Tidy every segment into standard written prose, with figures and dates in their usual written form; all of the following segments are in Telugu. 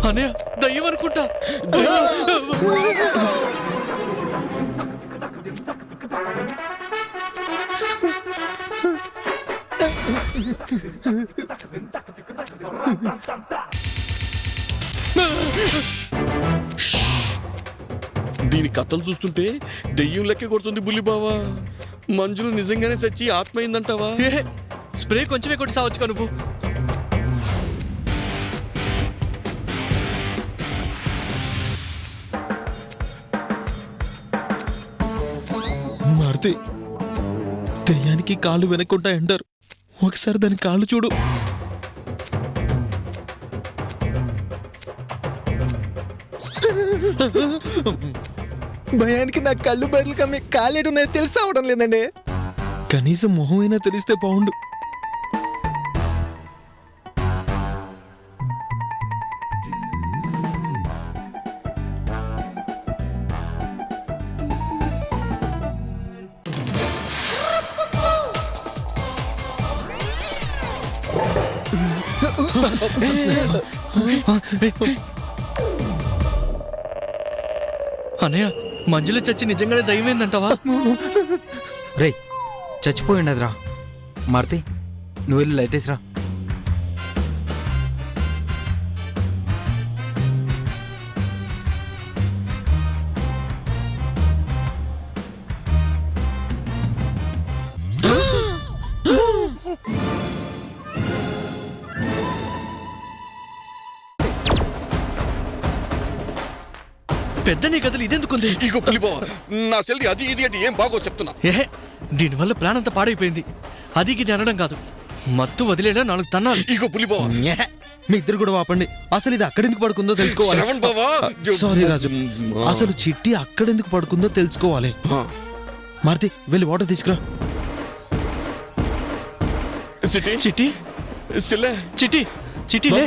అనే దయ్యం అనుకుంటా. దీని కథలు చూస్తుంటే దెయ్యం లెక్క కొడుతుంది బుల్లి బావా. మంజులు నిజంగానే చచ్చి ఆత్మ అయిందంటావా? స్ప్రే కొంచెమే కొట్టి సావచ్చు నువ్వు. మారుతి, దెయ్యానికి కాళ్ళు వెనక్కుంటాయంటారు. ఒకసారి దాని కాళ్ళు చూడు. భయానికి నా కళ్ళు బయలు కమ్మి కాలేడున్నాయో తెలిసి అవడం లేదండి. కనీసం మొహం అయినా తెలిస్తే బాగుండు. అన్నయ్య, మంజులో చచ్చి నిజంగానే దయ్యమేందంటావా? రే, చచ్చిపోయిండదురా. మారుతి, నువ్వు వెళ్ళి లైట్ వేసిరా. పెద్ద నీ కథలు ఇదెందుకుంది? ఇగో పులి బావా, నా సెల్లి అది ఇది అంటే ఏం బాగో చెప్తున్నా. దీనివల్ల ప్లాన్ అంతా పాడైపోయింది. అది ఇది అనడం కాదు, మత్తు వదిలేలా 4 తన్నాలు. ఇగో పులి బావా, మీ ఇద్దరు కూడా వాపండి. అసలు ఇది అక్కడెందుకు పడుకుందో తెలుసుకోవాలి. శ్రవణ్ బావా, సారీ రాజు, అసలు చిట్టి అక్కడెందుకు పడుకుందో తెలుసుకోవాలి. మారుతి, వెళ్ళి వాటర్ తీసుకురా. సిటీ చిట్టి, సిల్లే, చిట్టి, చిట్టి లే.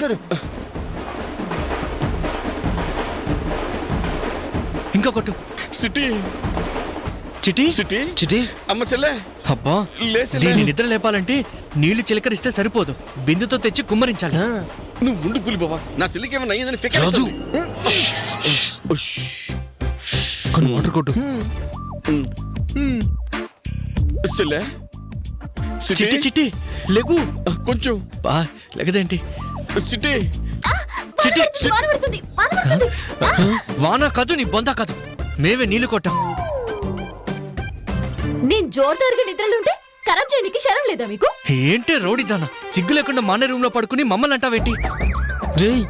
ఇంకా కొట్టు. సిటీ చిట్టి, సిటీ చిట్టి, అమ్మ సెల్లే. అబ్బా, లే సెల్లే. దీన్ని నిద్ర లేపాలంటే నీళ్లు చిలకరిస్తే సరిపోదు, బిందుతో తెచ్చి కుమ్మరించాలి. నువ్వు ఉండు పులి బావా, నా సెల్లికి ఏమైనా అయ్యిందని ఫిక్స్. రాజు, కొన్ని వాటర్ కొట్టు. సెల్లే, చిట్టి, చిట్టి లెగు. కొంచెం బా లెగదేంటి? సిటీ చిట్టి, వాన కాదు, నీ బొందా కాదు, మేవే నీళ్లు కొట్టాం. నేను జోర్దారుగా నిద్రలుంటే ఖరాబ్ చేయడానికి శరం లేదా మీకు? ఏంటే రౌడీదానా, సిగ్గు లేకుండా మానే రూమ్ లో పడుకుని మమ్మల్ని అంటావేంటి? రేయ్,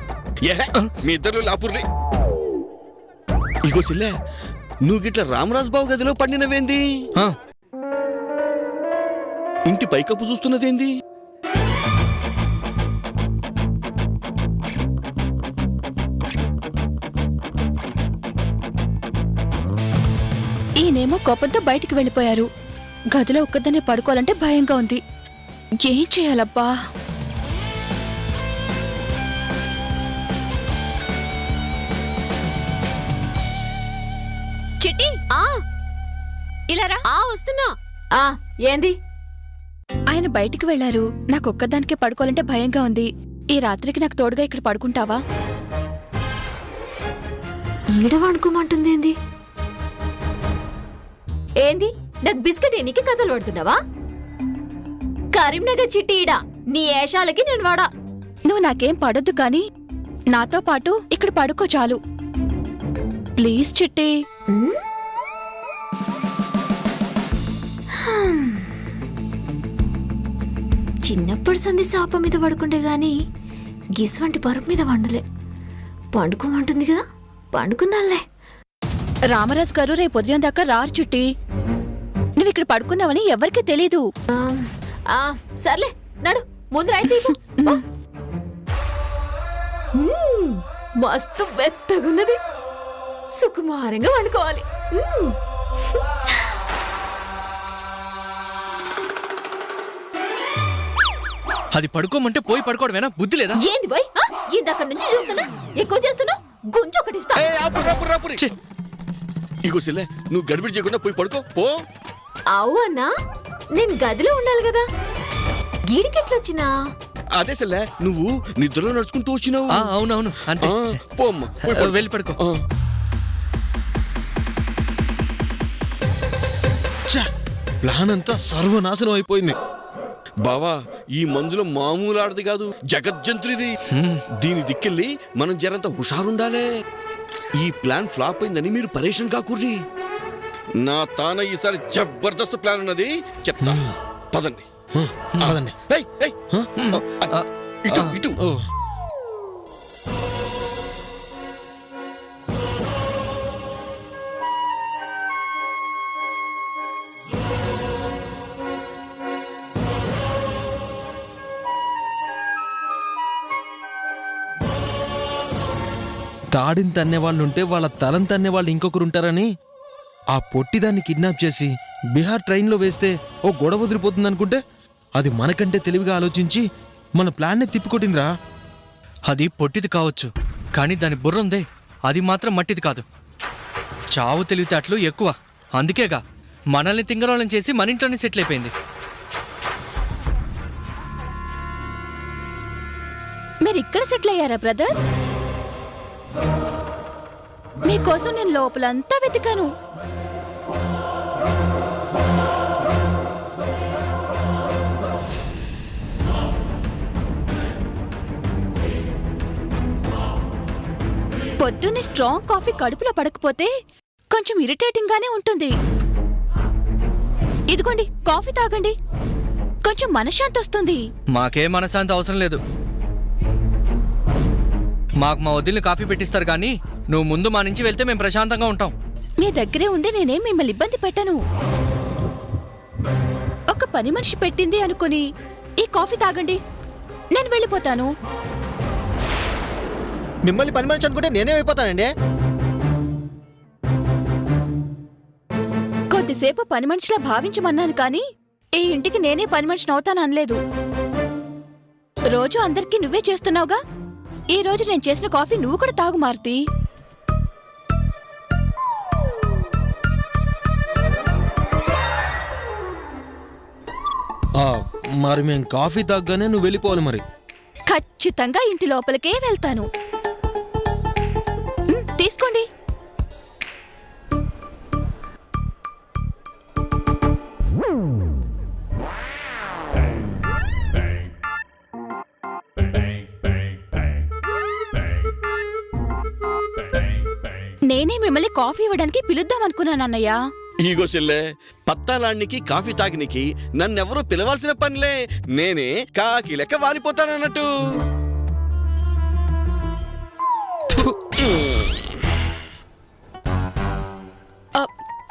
మీ ఇద్దరు లాపూర్లే. ఇగో సిల్లే, నువ్వు గిట్ల రామరాజు బాబు గదిలో పండినవేంది? ఇంటి పైకప్పు చూస్తున్నదేంది? ఈయనేమో కోపంతో బయటికి వెళ్ళిపోయారు. గదిలో ఒక్కదాన్ని పడుకోవాలంటే భయంగా ఉంది. ఏం చేయాలబ్బా? చిట్టి, ఇలా రా. వస్తున్నా. ఏంది? ఆయన బయటికి వెళ్లారు. నాకు ఒక్కదానికే పడుకోవాలంటే భయంగా ఉంది. ఈ రాత్రికి నాకు తోడుగా ఇక్కడ పడుకుంటావా? ఈడ వండుకోమంటుంది. ఏంది ఏంది? నాకు బిస్కెట్ ఎన్నికి కథలు పడుతున్నావా? కరీంనగర్ చిట్టి ఈడ నీ ఏషాలకి నేను వాడా. నువ్వు నాకేం పడొద్దు కానీ నాతో పాటు ఇక్కడ పడుకో చాలు. ప్లీజ్ చిట్టి. చిన్నప్పుడు సంధి సాప మీద పడుకుంటే గాని గిస్వంటి పరుపు మీద వండలే. పండుకోమంటుంది కదా, పండుకుందాంలే. రామరాజు గారు రేపు ఉదయం దాకా రారు చిట్టి. నువ్వు ఇక్కడ పడుకున్నావని ఎవరికీ తెలీదు. సర్లే నడు, ముందు రైట్. మస్తు బెత్తగున్నది, సుకుమారంగా వండుకోవాలి. అది పడుకోమంటే పోయి పడుకోవడమేనా? బుద్ధి లేదా? ఏంది పోయి ఇందక్కడి నుంచి చూస్తున్నా, ఎక్కువ చేస్తున్నా, గుంజు ఒకటి ఇస్తా. ఇగో చెల్లె నువ్వు గడిబిడి చేయకుండా పోయి పడుకో పో. అవునా, నేను గదిలో ఉండాలి కదా, గీడికెట్లొచ్చినా? అదే చెల్లె నువ్వు నిద్రలో నడుచుకుంటూ వచ్చినావు. అవునవును అంతే. పో అమ్మా, పోయి పడుకో. వెళ్ళి పడుకో. ఛ! ప్లాన్ అంతా సర్వనాశనం అయిపోయింది. బావా ఈ మందులో మామూలు ఆడది కాదు, జగజ్జంత్రిది. దీని దిక్కెళ్ళి మనం జరంత హుషారుండాలే. ఈ ప్లాన్ ఫ్లాప్ అయిందని మీరు పరేషాన్ కాకుర్రి. నా తాన ఈసారి జబర్దస్త్ ప్లాన్ ఉన్నది, చెప్తా. పదండి. పదండి. ఏయ్, ఏయ్. ఇటు ఇటు. ఓ. తాడిని తన్నే వాళ్ళు ఉంటే వాళ్ళ తలం తన్నే వాళ్ళు ఇంకొకరు ఉంటారని ఆ పొట్టిదాన్ని కిడ్నాప్ చేసి బీహార్ ట్రైన్లో వేస్తే ఓ గొడవ వదిలిపోతుంది అనుకుంటే అది మనకంటే తెలివిగా ఆలోచించి మన ప్లాన్నే తిప్పికొట్టిందిరా. అది పొట్టిది కావచ్చు, కానీ దాని బుర్ర ఉందే, అది మాత్రం మట్టిది కాదు. చావు తెలివితేటలు ఎక్కువ, అందుకేగా మనల్ని తింగరోళం చేసి మన ఇంట్లోనే సెటిల్ అయిపోయింది. మీరు ఇక్కడ సెటిల్ అయ్యారా బ్రదర్? మీకోసం నేను లోపలంతా వెతికాను. పొద్దున్నే స్ట్రాంగ్ కాఫీ కడుపులో పడకపోతే కొంచెం ఇరిటేటింగ్ గానే ఉంటుంది. ఇదిగోండి కాఫీ తాగండి, కొంచెం మనశ్శాంతి వస్తుంది. మాకే మనశాంతి అవసరం లేదు. మాకు మా వదిలిని కాఫీ పెట్టిస్తారు, కానీ నువ్వు ముందు మా నుంచి వెళ్తే మేము ప్రశాంతంగా ఉంటాం. మీ దగ్గరే ఉండి నేనేం మిమ్మల్ని ఇబ్బంది పెట్టను. ఒక పని మనిషి పెట్టింది అనుకుని ఈ కాఫీ తాగండి, నేను వెళ్ళిపోతాను. మిమ్మల్ని పని మనిషి అనుకుంటే నేనే అయిపోతానండి. కొద్దిసేపు పని మనిషిలా భావించమన్నాను, కానీ ఈ ఇంటికి నేనే పని మనిషిని అవుతాను అనలేదు. రోజు అందరికీ నువ్వే చేస్తున్నావుగా, ఈ రోజు నేను చేసిన కాఫీ నువ్వు కూడా తాగు మారుతి. మరి మేము కాఫీ తాగ్గానే నువ్వు వెళ్ళిపోవాలి మరి. ఖచ్చితంగా ఇంటి లోపలికే వెళ్తాను. తీసుకోండి. నేనే మిమ్మల్ని కాఫీ ఇవ్వడానికి పిలుద్దాం అనుకున్నాను అన్నయ్య. ఈగో చెల్లె పత్తాలానికి కాఫీ తాగినికి నన్నెవరూ పిలవాల్సిన పనిలే, నేనే కాకి లెక్క వారిపోతానన్నట్టు.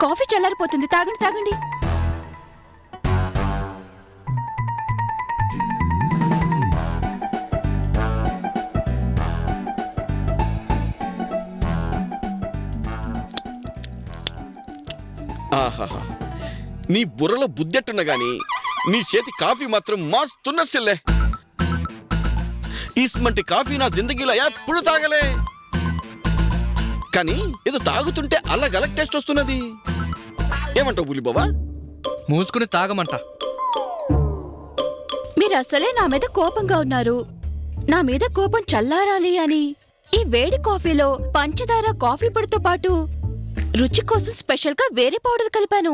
కాఫీ చల్లారిపోతుంది, తాగండి తాగండి. ఆహాహా, నీ బుర్రలో బుద్ధెట్టున్నా గాని నీ చేతి కాఫీ మాత్రం మాస్తున్న సెల్లే. ఇస్మంటి కాఫీ నా జిందగీలో ఎప్పుడు తాగలే, కానీ ఏదో తాగుతుంటే అలగలగ్ టేస్ట్ వస్తున్నది. ఏమంటావు బులి బాబా? మూసుకుని తాగమంట. మీరు అసలే నా మీద కోపంగా ఉన్నారు. నా మీద కోపం చల్లారాలి అని ఈ వేడి కాఫీలో పంచదార కాఫీ పొడితో పాటు రుచి కోసం స్పెషల్ గా వేరే పౌడర్ కలిపాను.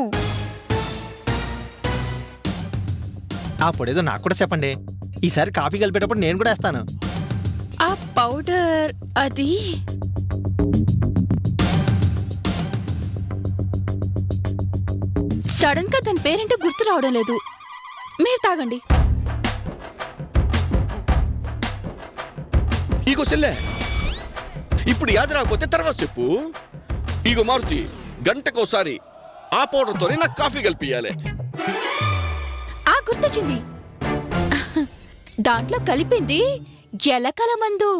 ఆ పొడేదో నాకు కూడా చెప్పండి, ఈసారి కాఫీ కలిపేటప్పుడు నేను కూడా వేస్తాను. ఆ పౌడర్ అది సడన్ గా దాని పేరేంటో గుర్తు రావడం లేదు. మీరు తాగండి. ఈగో సెల్లే, ఇప్పుడు యాద రాకపోతే తర్వాత చెప్పు. ఈగో మారుతి, గంటకోసారి ఆ పౌడర్తోనే నాకు కాఫీ కలిపియాలి. ఆ గుర్తొచ్చింది, దాంట్లో కలిపింది ఎలకల మందు.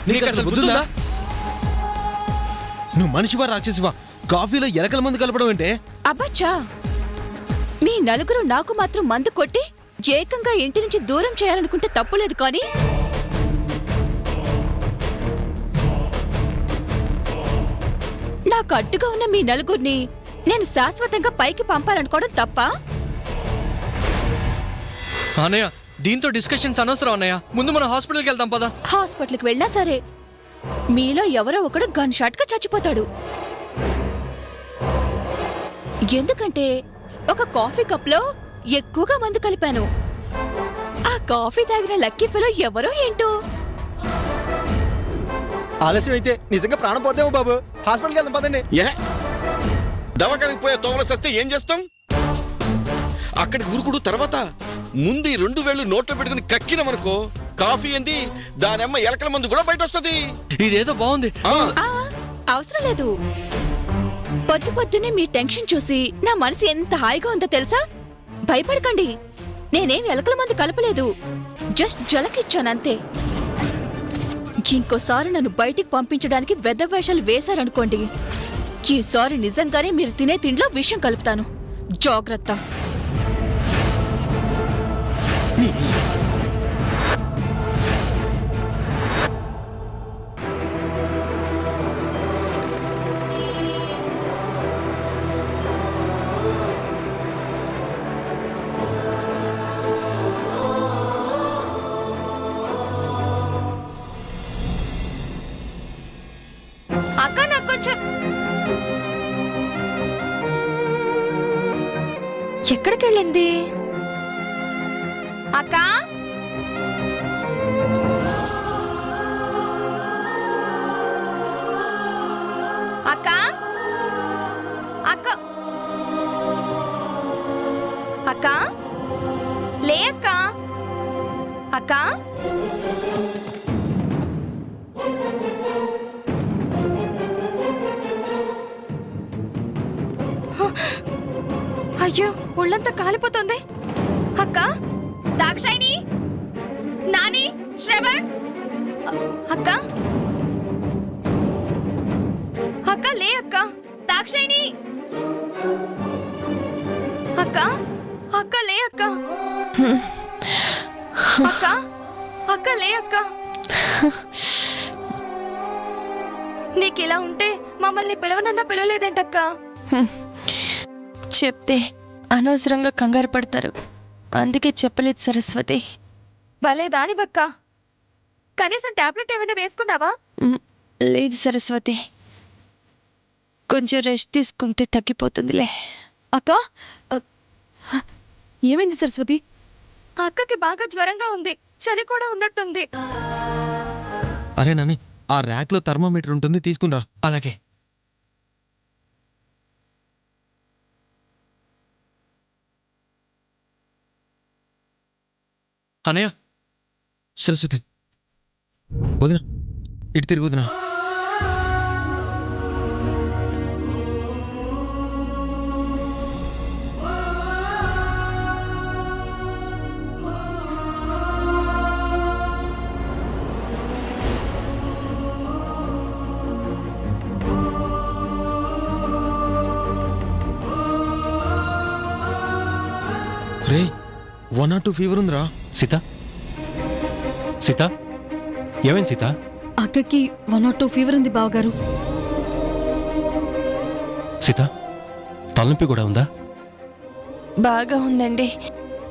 నీకు అసలు బుద్ధుందా? నువ్వు మనిషివా రాక్షసివా? కాఫీలో ఎలకల మందు కలపడం అంటే? అబ్బచ్చా, మీ నలుగురు నాకు మాత్రం మందు కొట్టి ఏకంగా ఇంటి నుంచి దూరం చేయాలనుకుంటే తప్పులేదు కానీ నాకు అడ్డుగా ఉన్న మీ నలుగురిని నేను శాశ్వతంగా పైకి పంపాలనుకోవడం తప్ప? అన్నయ్య దీంతో డిస్కషన్స్ అనవసరం అన్నయ్య. ముందు మనం హాస్పిటల్కి వెళ్దాం పదా. హాస్పిటల్కి వెళ్ళినా సరే మీలో ఎవరో ఒకడు గన్ షాట్ గా చచ్చిపోతాడు. ఎందుకంటే ఒక కాఫీ కప్ లో ఎక్కువగా మందు కలిపాను. ఆ కాఫీ తాగిన లక్కీ ఫెలో ఎవరో ఏంటో. ఆలస్యం అయితే నిజంగా ప్రాణం పోతేమో బాబు. హాస్పిటల్కి వెళ్దాం పదండి. ఏ దవాఖానికి పోయే తోవల సస్తే ఏం చేస్తాం? అక్కడికి ఉరుకుడు తర్వాత ముందు ఈ 2 వేళ్ళు నోట్లో పెట్టుకుని కక్కినమనుకో కాఫీ ఏంది దానమ్మ ఎలకల మందు కూడా బయట వస్తుంది. ఇదేదో బాగుంది. అవసరం లేదు. పొద్దు పొద్దునే మీ టెన్షన్ చూసి నా మనసు ఎంత హాయిగా ఉందో తెలుసా? భయపడకండి, నేనేం ఎలకల మందు కలపలేదు, జస్ట్ జలకిచ్చానంతే. ఇంకోసారి నన్ను బయటికి పంపించడానికి వెధవేషాలు వేశారనుకోండి, ఈసారి నిజంగానే మీరు తినే తిండిలో విషం కలుపుతాను. జాగ్రత్త. అక్క నాకు కొంచెం ఎక్కడికి వెళ్ళింది అక్క? అక్క అక్క అక్క లే అక్క. అక్క అయ్యో ఒళ్ళంతా కాలిపోతుంది. అక్క, దాక్షాయిని, నాని, శ్రవణ్. అక్క అక్క లే అక్క. దాక్షాయిని అక్క. అక్క లే అక్క. అక్క అక్క లే అక్క. నీకిలా ఉంటే మమ్మల్ని పిలవనన్నా పిలవలేదేంటక్క? చెప్తే అనవసరంగా కంగారు పడతారు, అందుకే చెప్పలేదు సరస్వతి. భలే దాని బక్క. కనీసం టాబ్లెట్ ఏమైనా వేసుకున్నావా? లేదు సరస్వతి, కొంచెం రెస్ట్ తీసుకుంటే తగ్గిపోతుందిలే. అక్క ఏమైంది సరస్వతి? అక్కకి బాగా జ్వరంగా ఉంది, చలి కూడా ఉన్నట్టుంది. అరే నాని, ఆ ర్యాక్ లో థర్మామీటర్ ఉంటుంది, తీసుకురా. అలాగే. అన్నయ్య సరస్వతి వదిన, ఇటు తిరిగి వదిన. రే 1 or 2 ఫీవర్ ఉందిరా. సీత, సీత ఏమైంది సీత? అక్కకి 1 or 2 ఫీవర్ ఉంది బావగారు. సీత తలనొప్పి కూడా ఉందా? బాగా ఉందండి,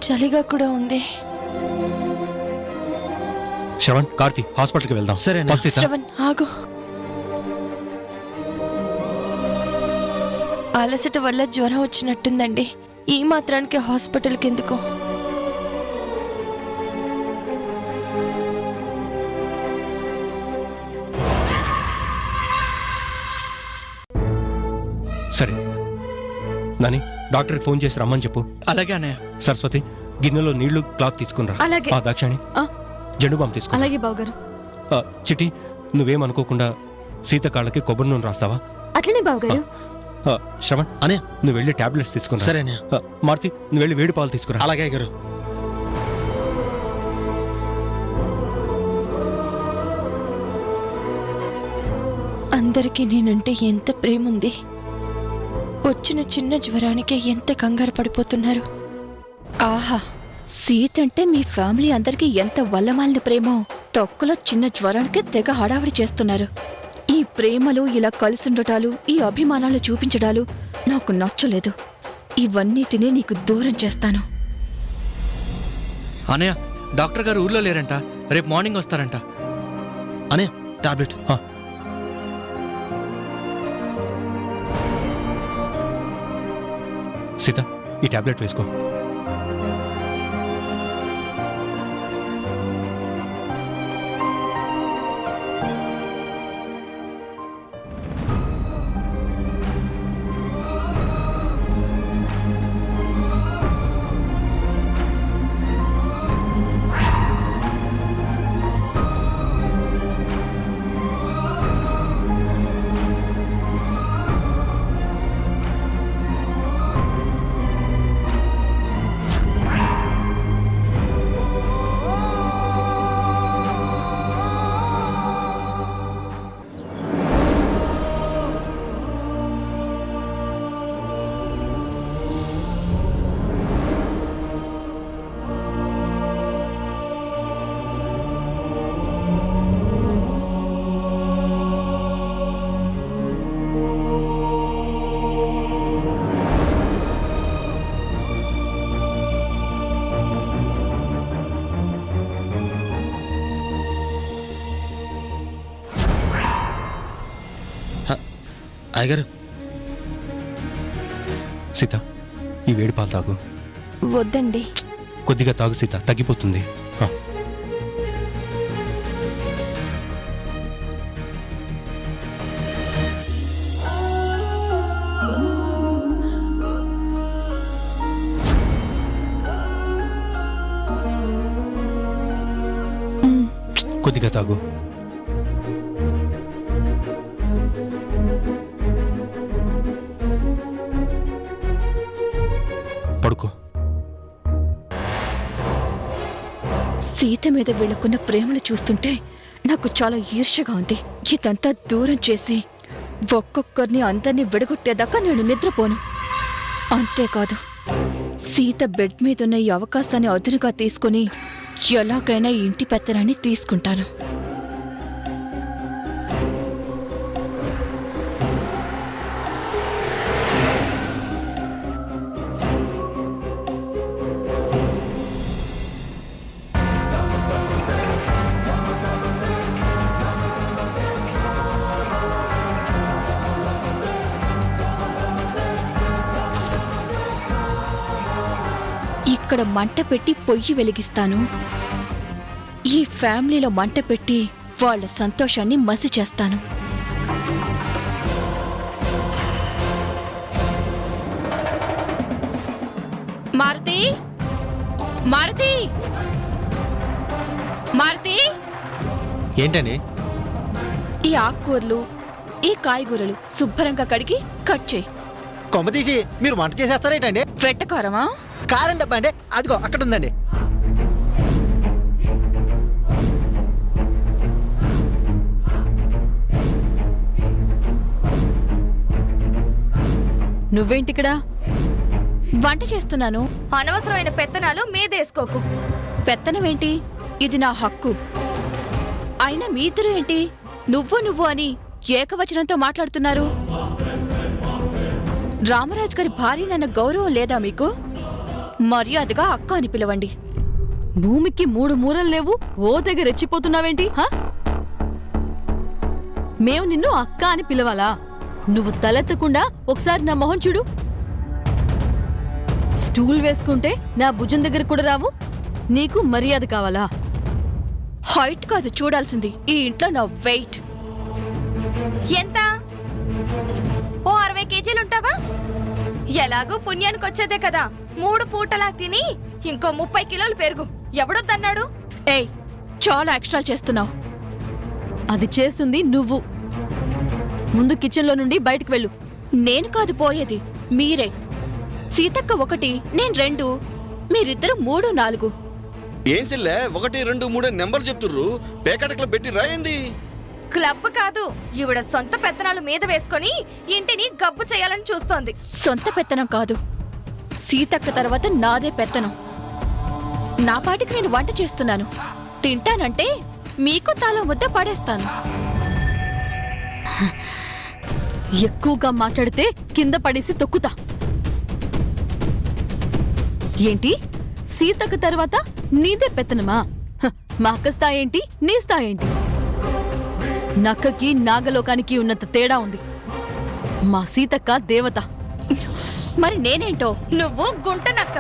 చలిగా కూడా ఉంది. శ్రవణ్, కార్తీ, హాస్పిటల్కి వెళ్దాం. సరే పద సీత. శ్రవణ్ ఆగు. అలసట వల్ల జ్వరం వచ్చినట్టుందండి, ఈ మాత్రానికి హాస్పిటల్కి ఎందుకు? సరే నాని, డాక్టర్కి ఫోన్ చేసి రమ్మని చెప్పు. అలాగే అన్నయ్య. సరస్వతి, గిన్నెలో నీళ్లు, క్లాత్ తీసుకునిరా. అలాగే. దాక్షాణి, జండు బామ్ తీసుకుని. అలాగే బావగారు. చిటి, నువ్వేమనుకోకుండా సీత కాళ్ళకి కొబ్బరి నూనె రాస్తావా? అట్లనే బావగారు. శ్రవణ్ అనే, నువ్వు వెళ్ళి టాబ్లెట్స్ తీసుకున్నా. సరే మార్తి, నువ్వు వెళ్ళి వేడి పాలు తీసుకురా. అలాగే గారు. అందరికీ నేనంటే ఎంత ప్రేమ ఉంది, వచ్చిన చిన్న జ్వరానికే ఎంత కంగారు పడిపోతున్నారు. ఆహా, సీత అంటే మీ ఫ్యామిలీ అందరికీ ఎంత వల్లమాలిన ప్రేమో, తొక్కలో చిన్న జ్వరానికే తెగ హడావిడి చేస్తున్నారు. ఈ ప్రేమలు ఇలా కలిసుండటాలు, ఈ అభిమానాలు చూపించడాలు నాకు నచ్చలేదు. ఇవన్నిటినీ నీకు దూరం చేస్తాను. అనయ్య, డాక్టర్ గారు ఊర్లో లేరంట, రేపు మార్నింగ్ వస్తారంట. అనే టాబ్లెట్. సీత, ఈ టాబ్లెట్ వేసుకో. అయ్యగారు, సీత, ఈ వేడి పాలు తాగు. వద్దండి. కొద్దిగా తాగు సీత, తగ్గిపోతుంది. కొద్దిగా తాగు. పడుకో. సీత మీద వీళ్ళకున్న ప్రేమను చూస్తుంటే నాకు చాలా ఈర్ష్యగా ఉంది. ఇదంతా దూరం చేసి ఒక్కొక్కరిని అందరినీ విడగొట్టేదాకా నేను నిద్రపోను. అంతేకాదు, సీత బెడ్ మీదున్న ఈ అవకాశాన్ని అదునుగా తీసుకుని ఎలాగైనా ఇంటి పెత్తనాన్ని తీసుకుంటాను. ఇక్కడ మంట పెట్టి పొయ్యి వెలిగిస్తాను. ఈ ఫ్యామిలీలో మంట పెట్టి వాళ్ళ సంతోషాన్ని మసి చేస్తాను. మారుతి, మారుతి, మారుతి, ఏంటండి? ఈ ఆకుకూరలు, ఈ కాయగూరలు శుభ్రంగా కడిగి కట్ చేయి. కొమ్మ తీసి మీరు వంట చేసేస్తారేంటండి? వెట్టకారమా? కారం డబ్బా అండి, అదిగో అక్కడ ఉందండి. నువ్వేంటిక్కడ? వంట చేస్తున్నాను. అనవసరమైన పెత్తనాలు మీదేసుకోకు. పెత్తనమేంటి? ఇది నా హక్కు. అయినా మీ ఇద్దరు ఏంటి నువ్వు అని ఏకవచనంతో మాట్లాడుతున్నారు? రామరాజు గారి భార్యనన్న గౌరవం లేదా మీకు? మర్యాదగా అక్క అని పిలవండి. భూమికి 3 మూరలు లేవు, ఓ తెగ రెచ్చిపోతున్నావేంటి? మేము నిన్ను అక్క అని పిలవాలా? నువ్వు తలెత్తకుండా ఒకసారి నా మొహం చూడు. స్టూల్ వేసుకుంటే నా భుజం దగ్గర కూడా రావు. నీకు మర్యాద కావాలా? హైట్ కాదు చూడాల్సింది, ఈ ఇంట్లో నా వెయిట్ ఎంత? ఓ 60 కేజీలుంటావా? ఎలాగో పుణ్యానికి వచ్చేదే కదా, 3 పూటలా తిని ఇంకో 30 కిలోలు పెరుగు. ఎవడొద్దన్నాడు? ఏయ్, చాలా ఎక్స్ట్రా చేస్తున్నావు. అది చేస్తుంది నువ్వు. ముందు కిచెన్లో నుండి బయటకు వెళ్ళు. నేను కాదు పోయేది, మీరే. సీతక్క 1, నేను 2, మీరిద్దరు 3, 4. ఏం సిల్లే 1, 2, 3 నెంబర్ చెప్తుర్రు? పేకటకలో పెట్టి రాయింది. క్లబ్ కాదు, ఈవిడ సొంత పెత్తనాలు మీద వేసుకొని ఇంటిని గబ్బు చేయాలని చూస్తోంది. సొంత పెత్తనం కాదు, సీతక్క తర్వాత నాదే పెత్తనం. నా పాటికి నేను వంట చేస్తున్నాను, తింటానంటే మీకు తాళం ముద్ద పడేస్తాను. ఎక్కువగా మాట్లాడితే కింద పడేసి తొక్కుతా. ఏంటి సీతకు తర్వాత నీదే పెత్తనమా? మా అక్క స్థాయి ఏంటి, నీ స్థాయి ఏంటి? నక్కకి నాగలోకానికి ఉన్నంత తేడా ఉంది. మా సీతక్క దేవత. మరి నేనేంటో? నువ్వు గుంట నక్క.